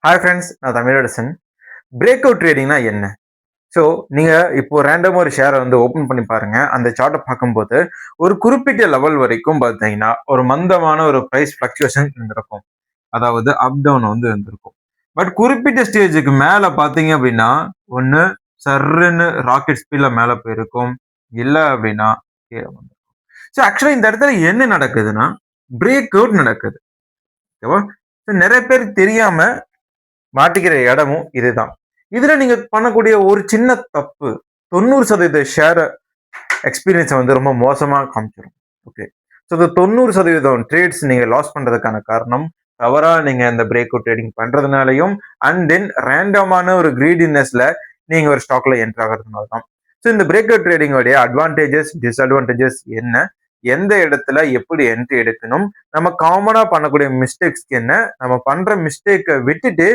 Hi friends, நான் Tamilarasan. Break out ட்ரேடிங்னா என்ன? So நீங்கள் இப்போ ரேண்டமாக ஒரு ஷேரை வந்து ஓப்பன் பண்ணி பாருங்க. அந்த சார்ட்டை பார்க்கும்போது ஒரு குறிப்பிட்ட லெவல் வரைக்கும் பார்த்தீங்கன்னா ஒரு மந்தமான ஒரு ப்ரைஸ் ஃப்ளக்சுவேஷன் இருந்திருக்கும். அதாவது அப் டவுன் வந்து இருந்திருக்கும். பட் குறிப்பிட்ட ஸ்டேஜுக்கு மேலே பார்த்தீங்க அப்படின்னா ஒன்று சர்ன்னு ராக்கெட் ஸ்பீடில் மேலே போயிருக்கும், இல்லை அப்படின்னா கீழே வந்து. ஸோ ஆக்சுவலாக இந்த இடத்துல என்ன நடக்குதுன்னா பிரேக் அவுட் நடக்குது. ஓகேவா? நிறைய பேருக்கு தெரியாம மாட்டிக்கிற இடமும் இதுதான். இதுல நீங்க பண்ணக்கூடிய ஒரு சின்ன தப்பு 90% ஷேர் எக்ஸ்பீரியன்ஸை வந்து ரொம்ப மோசமா காமிச்சிடும். ஓகே, ஸோ இந்த 90% ட்ரேட்ஸ் நீங்க லாஸ் பண்றதுக்கான காரணம் தவறா நீங்க இந்த பிரேக் அவுட் ட்ரேடிங் பண்றதுனாலையும் அண்ட் தென் ரேண்டமான ஒரு கிரீடினஸ்ல நீங்க ஒரு ஸ்டாக்ல என்டர் ஆகிறதுனால தான். ஸோ இந்த பிரேக் அவுட் ட்ரேடிங்கோடைய அட்வான்டேஜஸ் டிஸ்அட்வான்டேஜஸ் என்ன, எந்த இடத்துல எப்படி என்ட்ரி எடுக்கணும், நம்ம காமனா பண்ணக்கூடிய மிஸ்டேக்ஸ்க்கு என்ன, நம்ம பண்ற மிஸ்டேக்கை விட்டுட்டு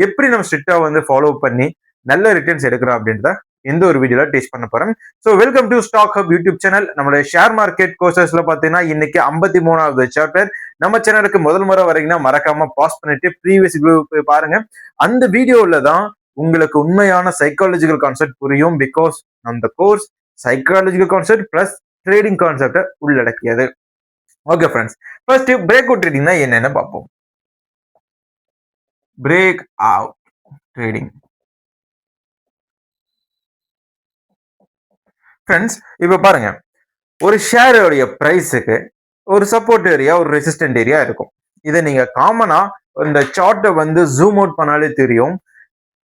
எப்படி நம்ம ஸ்ட்ரிக்டா வந்து ஃபாலோ பண்ணி நல்ல ரிட்டர்ன்ஸ் எடுக்கிறோம் அப்படின்றத இந்த ஒரு வீடியோல டீச் பண்ண போறேன். So welcome to Stock Hub YouTube channel. நம்மளுடைய ஷேர் மார்க்கெட் கோர்சஸ்ல பாத்தீங்கன்னா இன்னைக்கு 53வது சாப்டர். நம்ம சேனலுக்கு முதல் முறை வரீங்கன்னா மறக்காம பாஸ் பண்ணிட்டு ப்ரீவியஸ் வீடியோ போய் பாருங்க. அந்த வீடியோல தான் உங்களுக்கு உண்மையான சைக்காலஜிக்கல் கான்செப்ட் புரியும். பிகாஸ் அந்த course psychological concept plus trading கான்செப்டை உள்ளடக்கியது. Okay friends, first break out ட்ரேடிங்னா என்னன்னு பார்ப்போம். பிரேக் அவுட் ட்ரேடிங் ஃப்ரெண்ட்ஸ், இப்போ பாருங்க, ஒரு ஷேரோடைய பிரைஸுக்கு ஒரு சப்போர்ட் ஏரியா ஒரு ரெசிஸ்டன்ட் ஏரியா இருக்கும். இதை நீங்க காமனா இந்த சார்ட்டை வந்து ஜூம் அவுட் பண்ணாலே தெரியும்.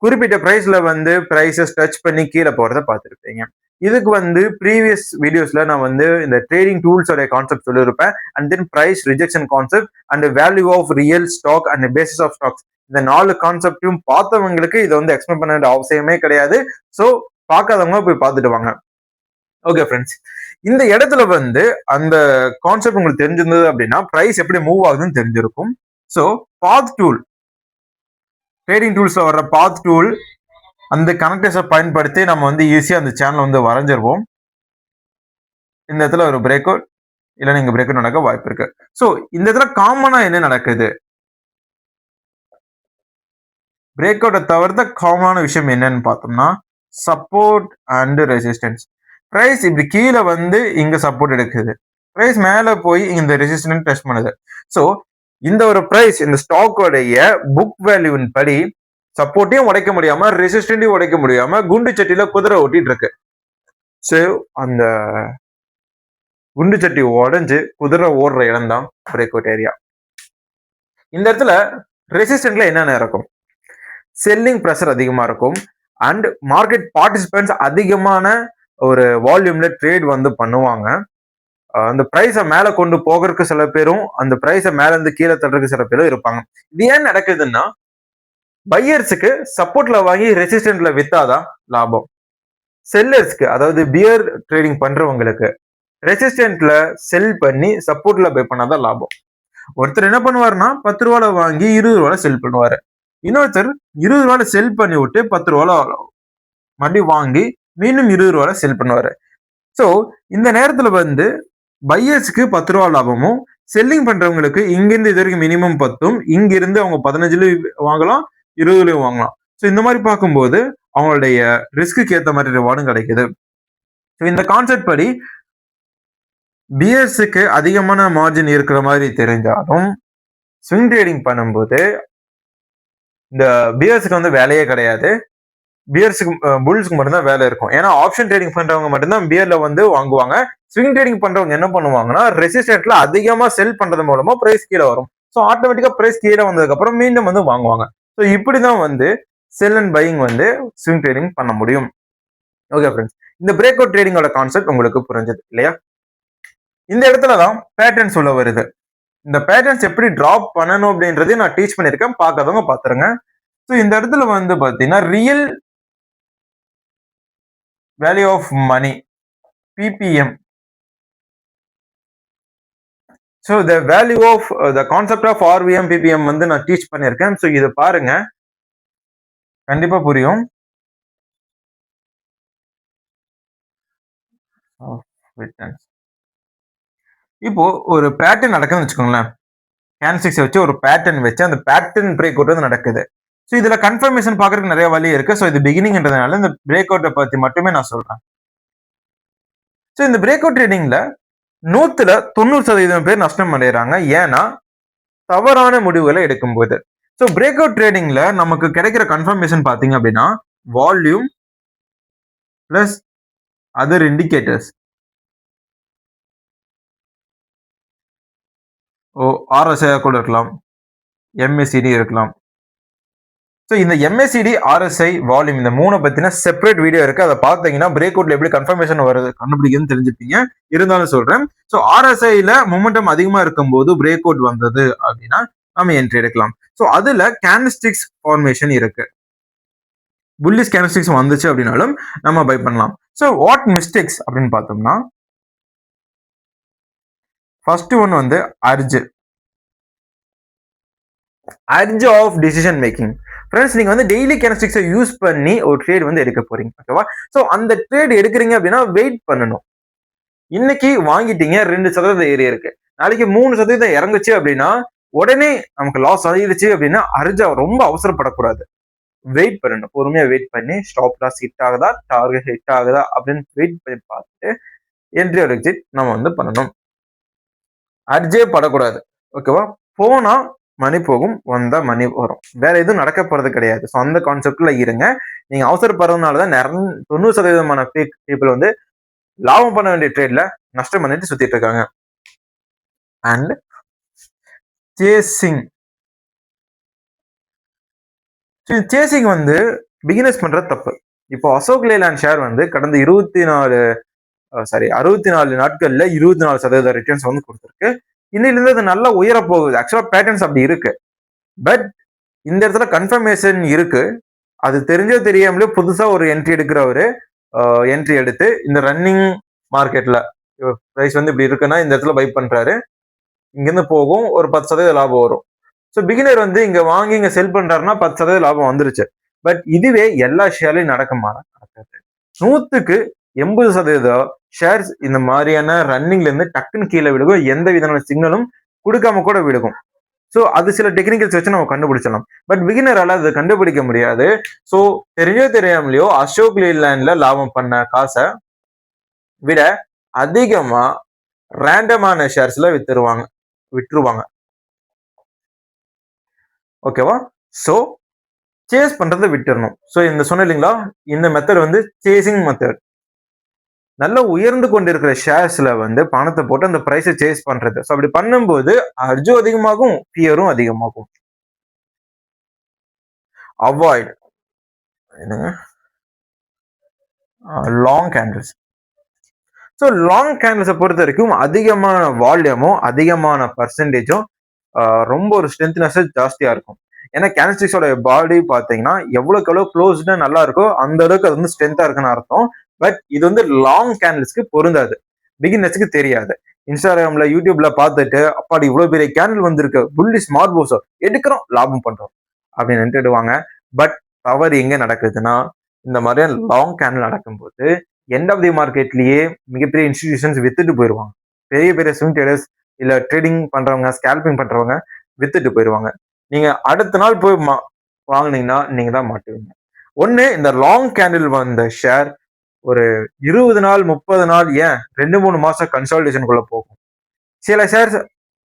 குறிப்பிட்ட பிரைஸ்ல வந்து பிரைஸஸ் டச் பண்ணி கீழே போறத பார்த்துருப்பீங்க. இதுக்கு வந்து ப்ரீவியஸ் வீடியோஸ்ல நான் வந்து இந்த ட்ரேடிங் டூல்ஸோட கான்செப்ட் சொல்லியிருப்பேன். And then price rejection concept and value of real stock and basis of stocks, இந்த 4 கான்செப்டும் பார்த்தவங்களுக்கு இதை வந்து எக்ஸ்பிளைன் பண்ண வேண்டிய அவசியமே கிடையாது. ஸோ பார்க்காதவங்க போய் பார்த்துட்டு வாங்க. ஓகே ஃப்ரெண்ட்ஸ், இந்த இடத்துல வந்து அந்த கான்செப்ட் உங்களுக்கு தெரிஞ்சிருந்தது அப்படின்னா பிரைஸ் எப்படி மூவ் ஆகுதுன்னு தெரிஞ்சிருக்கும். ஸோ பாத் டூல், ட்ரேடிங் டூல்ஸ்ல வர்ற பாத் டூல், அந்த கனெக்டர்ஸை பயன்படுத்தி நம்ம வந்து ஈஸியா அந்த சேனல் வந்து வரைஞ்சிருவோம். இந்த இடத்துல ஒரு பிரேக் அவுட் இல்லை நீங்க பிரேக் அவுட் நடக்க வாய்ப்பு இருக்கு. ஸோ இந்த இடத்துல காமனா என்ன நடக்குது, பிரேக் அவுட்டை தவிர்த்த காமனான விஷயம் என்னன்னு பார்த்தோம்னா சப்போர்ட் அண்ட் ரெசிஸ்டன்ஸ். பிரைஸ் இப்படி கீழே வந்து இங்க சப்போர்ட் எடுக்குது, பிரைஸ் மேல போய் இந்த ரெசிஸ்டன்ஸ் டெஸ்ட் பண்ணுது. ஸோ இந்த ஒரு பிரைஸ் இந்த ஸ்டாக்கோடைய புக் வேல்யூவின் படி சப்போர்ட்டையும் உடைக்க முடியாம ரெசிஸ்டன்டையும் உடைக்க முடியாம குண்டு சட்டியில குதிரை ஓட்டிட்டு இருக்கு. ஸோ அந்த குண்டு சட்டி உடஞ்சு குதிரை ஓடுற இடம் தான் பிரேக் அவுட் ஏரியா. இந்த இடத்துல ரெசிஸ்டன்ட்ல என்னென்ன இருக்கும், செல்லிங் ப்ரெஷர் அதிகமா இருக்கும் அண்ட் மார்க்கெட் பார்ட்டிசிபென்ட்ஸ் அதிகமான ஒரு வால்யூம்ல ட்ரேட் வந்து பண்ணுவாங்க. அந்த பிரைஸை மேல கொண்டு போகிறதுக்கு சில பேரும் அந்த பிரைஸை மேல இருந்து கீழே தள்ளுறதுக்கு சில பேரும் இருப்பாங்க. இது ஏன் நடக்குதுன்னா பையர்ஸுக்கு சப்போர்ட்ல வாங்கி ரெசிஸ்டன்ட்ல வித்தாதான் லாபம். செல்லர்ஸ்க்கு, அதாவது பியர் ட்ரேடிங் பண்றவங்களுக்கு ரெசிஸ்டன்ட்ல செல் பண்ணி சப்போர்ட்ல பை பண்ணாதான் லாபம். ஒருத்தர் என்ன பண்ணுவாருன்னா 10 ரூபால வாங்கி 20 ரூபால செல் பண்ணுவாரு. இன்னொருத்தர் 20 ரூபால செல் பண்ணி விட்டு 10 ரூபால மறுபடியும் வாங்கி மீண்டும் 20 ரூபால செல் பண்ணுவாரு. ஸோ இந்த நேரத்துல வந்து பையர்ஸ்க்கு 10 ரூபா லாபமும், செல்லிங் பண்றவங்களுக்கு இங்கிருந்து இது வரைக்கும் மினிமம் 10ம், இங்கிருந்து அவங்க 15லயும் வாங்கலாம், 20லயும் வாங்கலாம். ஸோ இந்த மாதிரி பார்க்கும்போது அவங்களுடைய ரிஸ்க்கு ஏற்ற மாதிரி ரிவார்டும் கிடைக்குது. ஸோ இந்த கான்செப்ட் படி பியர்ஸுக்கு அதிகமான மார்ஜின் இருக்கிற மாதிரி தெரிஞ்சாலும் ஸ்விங் ட்ரேடிங் பண்ணும்போது இந்த பியர்ஸுக்கு வந்து வேலையே கிடையாது. பியர்ஸுக்கு புல்ஸுக்கு மட்டும்தான் வேலை இருக்கும். ஏன்னா ஆப்ஷன் ட்ரேடிங் பண்றவங்க மட்டும்தான் பியர்ல வந்து வாங்குவாங்க. ஸ்விங் ட்ரேடிங் பண்றவங்க என்ன பண்ணுவாங்கன்னா ரெசிஸ்டன்ட்ல அதிகமா செல் பண்றது மூலமா பிரைஸ் கீழே வரும். ஸோ ஆட்டோமேட்டிக்கா பிரைஸ் கீழே வந்ததுக்கு அப்புறம் மீண்டும் வந்து வாங்குவாங்க. ஸோ இப்படிதான் வந்து செல் அண்ட் பையிங் வந்து ஸ்விங் ட்ரேடிங் பண்ண முடியும். ஓகே ஃப்ரெண்ட்ஸ், இந்த பிரேக் அவுட் ட்ரேடிங்கோட கான்செப்ட் உங்களுக்கு புரிஞ்சது இல்லையா? இந்த இடத்துலதான் பேட்டர்ன்ஸ் உள்ள வருது. இந்த பேட்டர்ன்ஸ் எப்படி டிராப் பண்ணணும் அப்படின்றதையும் நான் டீச் பண்ணியிருக்கேன், பார்க்காதவங்க பார்த்துருங்க. ஸோ இந்த இடத்துல வந்து பாத்தீங்கன்னா real value of money, PPM. So the value of the concept of RVM PPM வந்து நான் டீச் பண்ணியிருக்கேன். ஸோ இதை பாருங்க, கண்டிப்பா புரியும். இப்போ ஒரு பேட்டர்ன் நடக்குதுன்னு வச்சுக்கோங்களேன், கேண்டில்ஸ்டிக்ஸ் வச்சு ஒரு பேட்டர்ன் வச்சு அந்த பேட்டர்ன் பிரேக் அவுட் வந்து நடக்குது. ஸோ இதுல கன்ஃபர்மேஷன் பார்க்கறதுக்கு நிறைய வழி இருக்கு. ஸோ இது பிகினிங்ன்றதுனால இந்த பிரேக் அவுட்டை பத்தி மட்டுமே நான் சொல்றேன். ஸோ இந்த பிரேக் அவுட் ட்ரேடிங்ல 90% பேர் நஷ்டம் அடைகிறாங்க. ஏன்னா தவறான முடிவுகளை எடுக்கும்போது. ஸோ பிரேக் அவுட் ட்ரேடிங்ல நமக்கு கிடைக்கிற கன்ஃபர்மேஷன் பார்த்தீங்க அப்படின்னா volume plus other indicators. RSI கூட இருக்கலாம், MACD இருக்கலாம். ஸோ இந்த MACD, RSI, வால்யூம் இந்த 3 பத்தின செப்பரேட் வீடியோ இருக்கு. அதை பார்த்தீங்கன்னா பிரேக் அவுட்ல எப்படி கன்ஃபர்மேஷன் வருது கண்டுபிடிக்குதுன்னு தெரிஞ்சுப்பீங்க. இருந்தாலும் சொல்றேன். ஸோ RSIல மொமெண்டம் அதிகமா இருக்கும்போது பிரேக் அவுட் வந்தது அப்படின்னா நம்ம என்ட்ரி எடுக்கலாம். ஸோ அதுல கேண்டில்ஸ்டிக்ஸ் ஃபார்மேஷன் இருக்கு. புல்லிஷ் கேண்டில்ஸ்டிக்ஸ் வந்துச்சு அப்படின்னாலும் நம்ம பை பண்ணலாம். ஸோ வாட் மிஸ்டேக்ஸ் அப்படின்னு பார்த்தோம்னா ஃபர்ஸ்ட் ஒன் வந்து urge of decision making. Friends, நீங்க வந்து டெய்லி கேண்டில்ஸ்டிக்ஸை யூஸ் பண்ணி ஒரு ட்ரேட் வந்து எடுக்க போறீங்க, ஓகேவா? ஸோ அந்த ட்ரேட் எடுக்கிறீங்க அப்படின்னா வெயிட் பண்ணணும். இன்னைக்கு வாங்கிட்டீங்க, 2% ஏறி இருக்கு, நாளைக்கு 3% இறங்குச்சு அப்படின்னா உடனே நமக்கு லாஸ் ஆகிடுச்சு அப்படின்னா அர்ஜா ரொம்ப அவசரப்படக்கூடாது. வெயிட் பண்ணணும், பொறுமையா வெயிட் பண்ணி ஸ்டாப் லாஸ் ஹிட் ஆகுதா, டார்கெட் ஹிட் ஆகுதா அப்படின்னு வெயிட் பண்ணி பார்த்துட்டு என்ட்ரி ஒரு எக்ஸிட் நம்ம வந்து பண்ணணும். அர்ஜே படக்கூடாது, ஓகேவா? போனா மணி போகும், வந்தா மணி வரும், வேற எதுவும் நடக்க போறது கிடையாது. ஸோ அந்த கான்செப்ட்ல இருங்க. நீங்க அவசரப்படுறதுனாலதான் 90% பீப்புள் வந்து லாபம் பண்ண வேண்டிய ட்ரேட்ல நஷ்டம் பண்ணிட்டு சுத்திட்டு இருக்காங்க. அண்ட் சேசிங் வந்து பிகினர்ஸ் பண்ற தப்பு. இப்போ அசோக் லேலாண்ட் ஷேர் வந்து கடந்த 64 நாட்கள்ல 24% ரிட்டர்ன்ஸ் வந்து கொடுத்துருக்கு. இன்னிலிருந்து அது நல்லா உயர போகுது. ஆக்சுவலா பேட்டர்ன்ஸ் அப்படி இருக்கு. பட் இந்த இடத்துல கன்ஃபர்மேஷன் இருக்கு. அது தெரிஞ்சோ தெரியாமலே புதுசா ஒரு என்ட்ரி எடுக்கிறவரு என்ட்ரி எடுத்து இந்த ரன்னிங் மார்க்கெட்ல பிரைஸ் வந்து இப்படி இருக்குன்னா இந்த இடத்துல பை பண்றாரு. இங்கிருந்து போகும், ஒரு 10% லாபம் வரும். ஸோ பிகினர் வந்து இங்க வாங்கி இங்க செல் பண்றாருன்னா 10% லாபம் வந்துருச்சு. பட் இதுவே எல்லா ஷேர்லையும் நடக்குமா? நடக்காது. 100க்கு 80% ஷேர்ஸ் இந்த மாதிரியான ரன்னிங்ல இருந்து டக்குன்னு கீழே விடுகும், எந்த விதமான சிக்னலும் கொடுக்காம கூட விடுகும். ஸோ அது சில டெக்னிக்கல்ஸ் வச்சு நம்ம கண்டுபிடிச்சலாம். பட் பிகினரால அதை கண்டுபிடிக்க முடியாது. ஸோ தெரிஞ்சோ தெரியாமலையோ அசோக் லேலாண்ட்ல லாபம் பண்ண காசை விட அதிகமா ரேண்டமான ஷேர்ஸ்ல விட்டுருவாங்க, ஓகேவா? ஸோ சேஸ் பண்றதை விட்டுறணும். ஸோ இந்த சொன்ன இல்லைங்களா, இந்த மெத்தட் வந்து சேசிங் மெத்தட். நல்ல உயர்ந்து கொண்டிருக்கிற ஷேர்ஸ்ல வந்து பணத்தை போட்டு அந்த பிரைஸை சேஸ் பண்றது. ஸோ அப்படி பண்ணும்போது அர்ஜும் அதிகமாகும், ஃபியரும் அதிகமாகும். Avoid long candles. So long கேண்டில்ஸை பொறுத்த வரைக்கும் அதிகமான வால்யூமும் அதிகமான பர்சன்டேஜும் ரொம்ப ஒரு ஸ்ட்ரென்த்னஸ் ஜாஸ்தியா இருக்கும். ஏன்னா கேண்டில்ஸ்டிக்ஸோட பாடி பார்த்தீங்கன்னா எவ்வளோக்கு எவ்வளோ க்ளோஸ்டா நல்லா இருக்கோ அந்த அளவுக்கு அது வந்து ஸ்ட்ரென்த்தா இருக்குன்னு அர்த்தம். பட் இது வந்து லாங் கேண்டில்ஸ்க்கு பொருந்தாது, பிகினர்ஸ்க்கு தெரியாது. இன்ஸ்டாகிராம்ல யூடியூப்ல பார்த்துட்டு அப்பாடி இவ்வளவு பெரிய கேண்டில் வந்திருக்கு, புல்லி ஸ்மார்ட் போஸோ எடுக்கிறோம், லாபம் பண்றோம் அப்படின்னு நின்றுடுவாங்க. பட் தவறு எங்க நடக்குதுன்னா, இந்த மாதிரியான லாங் கேண்டில் நடக்கும்போது எண்ட் ஆஃப் தி மார்க்கெட்லயே மிகப்பெரிய இன்ஸ்டிடியூஷன்ஸ் வித்துட்டு போயிடுவாங்க. பெரிய பெரிய ஸ்விங் ட்ரேடர்ஸ் இல்ல ட்ரேடிங் பண்றவங்க, ஸ்கேல்பிங் பண்றவங்க வித்துட்டு போயிடுவாங்க. நீங்க அடுத்த நாள் போய் வாங்கினீங்கன்னா நீங்க தான் மாட்டுவீங்க. ஒண்ணு, இந்த லாங் கேண்டில் வந்த ஷேர் ஒரு 20 நாள் 30 நாள் ஏன் 2-3 மாசம் கன்சாலிடேஷனுக்குள்ள போகும். சில ஷேர்ஸ்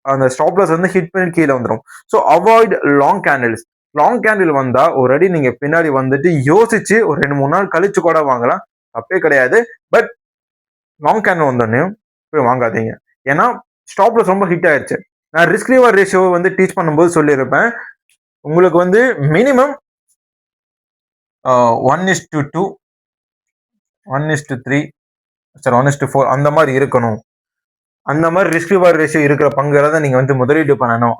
அந்த ஸ்டாப் லாஸ் வந்து ஹிட் பண்ணி கீழே வந்துடும். So avoid long candles. Long candle வந்தா ஒரு அடி நீங்க பின்னாடி வந்துட்டு யோசிச்சு ஒரு 2-3 நாள் கழிச்சு கூட வாங்கலாம், தப்பே கிடையாது. பட் லாங் கேண்டில் வந்தோடனே போய் வாங்காதீங்க. ஏன்னா ஸ்டாப் லாஸ் ரொம்ப ஹிட் ஆயிடுச்சு. நான் ரிஸ்க் ரிவார்ட் ரேஷியோ வந்து டீச் பண்ணும்போது சொல்லியிருப்பேன், உங்களுக்கு வந்து மினிமம் 1:2, 1:3, 1:4 அந்த மாதிரி இருக்கணும். அந்த மாதிரி ரிஸ்க் ரிவார்ட் ரேஷியோ இருக்கிற பங்குகளை தான் நீங்க வந்து முதலீடு பண்ணணும்.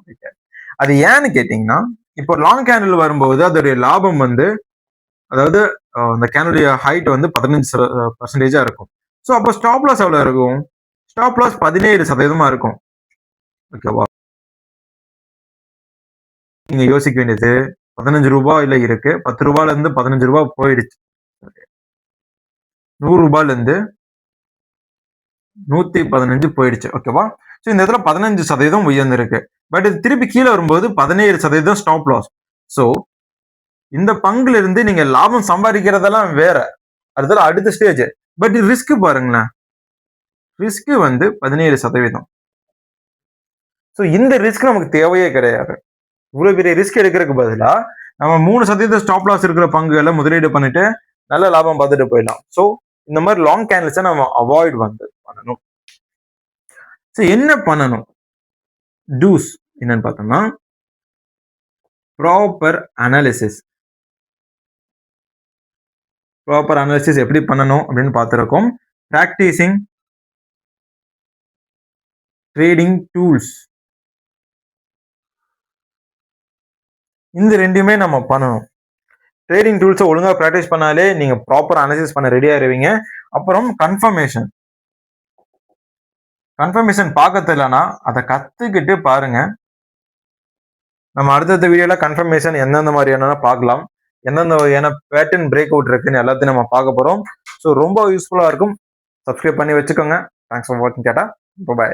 அது ஏன்னு கேட்டீங்கன்னா, இப்போ லாங் கேண்டில் வரும்போது அதோடைய லாபம் வந்து, அதாவது அந்த கேண்டிலுடைய ஹைட் வந்து 15% இருக்கும். ஸோ அப்போ ஸ்டாப் லாஸ் எவ்வளவு இருக்கும்? ஸ்டாப் லாஸ் 17% இருக்கும், ஓகேவா? நீங்க யோசிக்க வேண்டியது 15 ரூபாயில இருக்கு, 10 ரூபாயில இருந்து 15 ரூபாய் போயிடுச்சு, 100 ரூபாயில இருந்து 115 போயிடுச்சு, ஓகேவா? ஸோ இந்த இடத்துல 15% உயர்ந்திருக்கு. பட் இது திருப்பி கீழே வரும்போது 17% ஸ்டாப் லாஸ். ஸோ இந்த பங்குல இருந்து நீங்க லாபம் சம்பாதிக்கிறதெல்லாம் வேற, அதுதான் அடுத்த ஸ்டேஜ். பட் ரிஸ்க் பாருங்களேன், ரிஸ்க் வந்து 17%. ஸோ இந்த ரிஸ்க் நமக்கு தேவையே கிடையாது. இவ்வளவு பெரிய ரிஸ்க் எடுக்கிறதுக்கு பதிலா நம்ம 3% ஸ்டாப் லாஸ் இருக்கிற பங்குகளை முதலீடு பண்ணிட்டு நல்ல லாபம் பார்த்துட்டு போயிடலாம். ஸோ இந்த மாதிரி லாங் கேண்டில்ஸை நம்ம அவாய்ட் வந்து பண்ணணும். ஸோ என்ன பண்ணணும், டூஸ் என்னன்னு பார்த்தோம்னா ப்ராப்பர் அனாலிசிஸ். ப்ராப்பர் அனாலிசிஸ் எப்படி பண்ணணும் அப்படின்னு பார்த்துருக்கோம். ப்ராக்டிசிங் ட்ரேடிங் டூல்ஸ், இந்த ரெண்டுமே நம்ம பண்ணணும். ட்ரேடிங் டூல்ஸை ஒழுங்காக ப்ராக்டிஸ் பண்ணாலே நீங்க ப்ராப்பர் அனாலிசிஸ் பண்ண ரெடி ஆயிருவீங்க. அப்புறம் கன்ஃபர்மேஷன் பார்க்க தெரியலனா அதை கத்துக்கிட்டு பாருங்க. நம்ம அடுத்தடுத்த வீடியோல கன்ஃபர்மேஷன் எந்தெந்த மாதிரியான பார்க்கலாம், எந்தெந்த வகையான பேட்டர்ன் பிரேக் அவுட் இருக்குன்னு எல்லாத்தையும் நம்ம பார்க்க போறோம். ஸோ ரொம்ப யூஸ்ஃபுல்லா இருக்கும். சப்ஸ்கிரைப் பண்ணி வச்சுக்கோங்க. தேங்க்ஸ் ஃபார் வாட்சிங். டாடா, பை.